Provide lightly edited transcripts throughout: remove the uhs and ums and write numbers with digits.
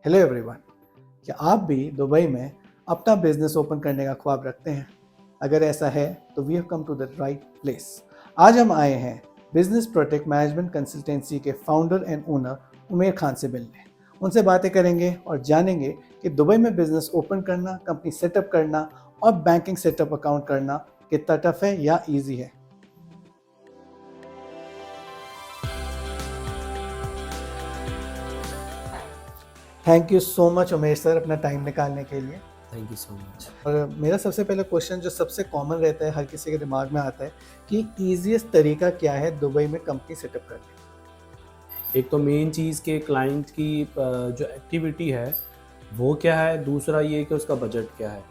Hello everyone. क्या आप भी दुबई में अपना बिजनेस ओपन करने का ख्वाब रखते हैं? अगर ऐसा है तो we have come to the right place. आज हम आए हैं बिजनेस प्रोटेक्ट मैनेजमेंट कंसल्टेंसी के founder and owner Umer Khan से मिलने। उनसे बातें करेंगे और जानेंगे कि दुबई में बिजनेस ओपन करना, कंपनी सेटअप करना और बैंकिंग सेटअप अकाउंट करना कितना टफ है या ईजी है। Thank you so much Umer sir, अपना टाइम निकालने के लिए। Thank you so much. और मेरा सबसे पहला क्वेश्चन जो सबसे कॉमन रहता है, हर किसी के दिमाग में आता है कि ईजीएस्ट तरीका क्या है दुबई में कंपनी सेटअप करने का। एक तो मेन चीज़ के क्लाइंट की जो एक्टिविटी है वो क्या है, दूसरा ये कि उसका बजट क्या है।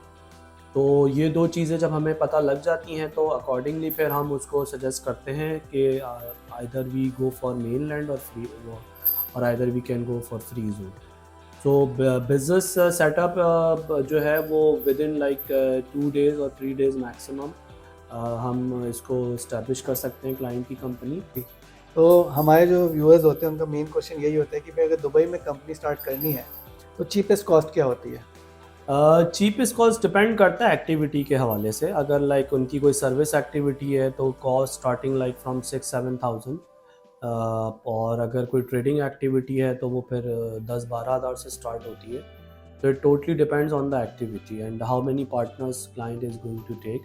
तो ये दो चीज़ें जब हमें पता लग जाती हैं तो अकॉर्डिंगली फिर हम उसको सजेस्ट करते हैं कि either we go for mainland और फ्री और either we can go for free zone. So business setup जो है वो विद इन लाइक 2 days और 3 days मैक्सिमम हम इसको इस्टेब्लिश कर सकते हैं क्लाइंट की कंपनी। तो हमारे जो व्यूअर्स होते हैं उनका मेन क्वेश्चन यही होता है कि भाई अगर दुबई में कंपनी स्टार्ट करनी है तो चीपेस्ट कॉस्ट क्या होती है? चीपेस्ट कॉस्ट डिपेंड करता है एक्टिविटी के हवाले से। अगर लाइक उनकी कोई सर्विस एक्टिविटी है तो cost starting like from 6-7 thousand। और अगर कोई ट्रेडिंग एक्टिविटी है तो वो फिर 10-12 हज़ार से स्टार्ट होती है। तो it totally depends on the activity and how many partners client is going to take.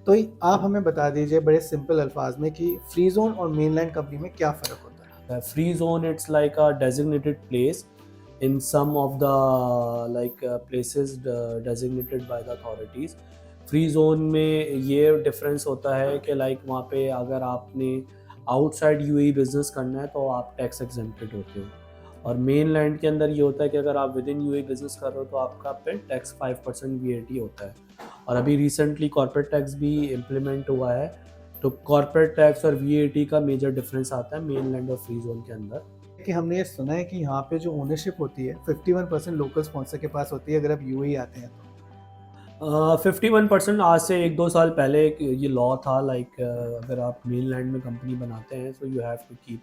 तो आप हमें बता दीजिए बड़े सिंपल अल्फाज में कि फ्री जोन और मेनलैंड कंपनी में क्या फ़र्क होता है। Free zone, it's like a designated place in some of the places designated by the authorities. Free zone में ये डिफरेंस होता है कि लाइक वहाँ पे अगर आपने आउटसाइड यूएई बिजनेस करना है तो आप टैक्स एग्जेम्प्टेड होते हो। और मेन लैंड के अंदर ये होता है कि अगर आप विद इन यूएई बिजनेस कर रहे हो तो आपका पे टैक्स 5% VAT होता है। और अभी रिसेंटली कॉर्पोरेट टैक्स भी इम्प्लीमेंट हुआ है। तो कॉर्पोरेट टैक्स और VAT का मेजर डिफरेंस आता है मेन लैंड और फ्री जोन के अंदर। कि हमने ये सुना है कि यहाँ पे जो ओनरशिप होती है 51% लोकल स्पॉन्सर के पास होती है अगर आप यूएई आते हैं तो। 51% आज से 1-2 साल पहले ये लॉ था लाइक अगर आप मेन लैंड में कंपनी बनाते हैं तो you have to keep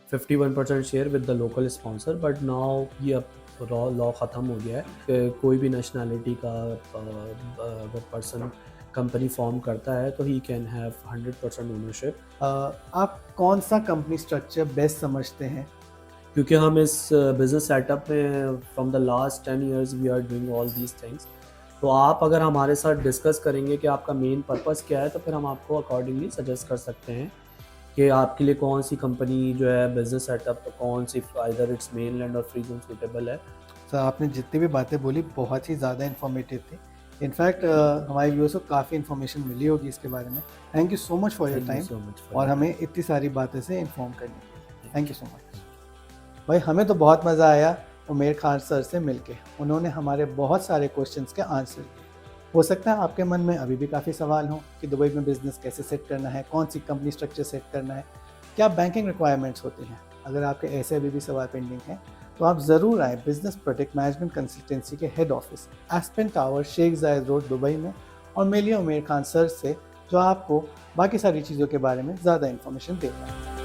51% share with the local sponsor. But now ये अब लॉ ख़त्म हो गया है कि कोई भी नेशनैलिटी का अगर पर्सन कंपनी फॉर्म करता है तो ही कैन हैव 100% ओनरशिप। आप कौन सा कंपनी स्ट्रक्चर बेस्ट समझते हैं? क्योंकि हम इस बिज़नेस सेटअप में from the last 10 years we are doing all these things. तो आप अगर हमारे साथ डिस्कस करेंगे कि आपका मेन पर्पस क्या है तो फिर हम आपको अकॉर्डिंगली सजेस्ट कर सकते हैं कि आपके लिए कौन सी कंपनी जो है बिज़नेस सेटअप कौन सी आइदर इट्स मेनलैंड और फ्री जोन सूटेबल है। सर आपने जितनी भी बातें बोली बहुत ही ज़्यादा इन्फॉर्मेटिव थी। इनफैक्ट हमारे व्यूअर्स को काफ़ी इन्फॉर्मेशन मिली होगी इसके बारे में। Thank you so much for your time और हमें इतनी सारी बातें से इन्फॉर्म करने के लिए। थैंक यू सो मच भाई। हमें तो बहुत मज़ा आया उमेर खान सर से मिलके। उन्होंने हमारे बहुत सारे क्वेश्चंस के आंसर दिए। हो सकता है आपके मन में अभी भी काफ़ी सवाल हों कि दुबई में बिज़नेस कैसे सेट करना है, कौन सी कंपनी स्ट्रक्चर सेट करना है, क्या बैंकिंग रिक्वायरमेंट्स होती हैं। अगर आपके ऐसे अभी भी सवाल पेंडिंग हैं तो आप ज़रूर आएँ बिजनेस प्रोटेक्ट मैनेजमेंट कंसल्टेंसी के head office Aspen tower, Sheikh Zayed road, Dubai में और मिलिए उमेर खान सर से जो आपको बाकी सारी चीज़ों के बारे में ज़्यादा इन्फॉर्मेशन दे पाएंगे।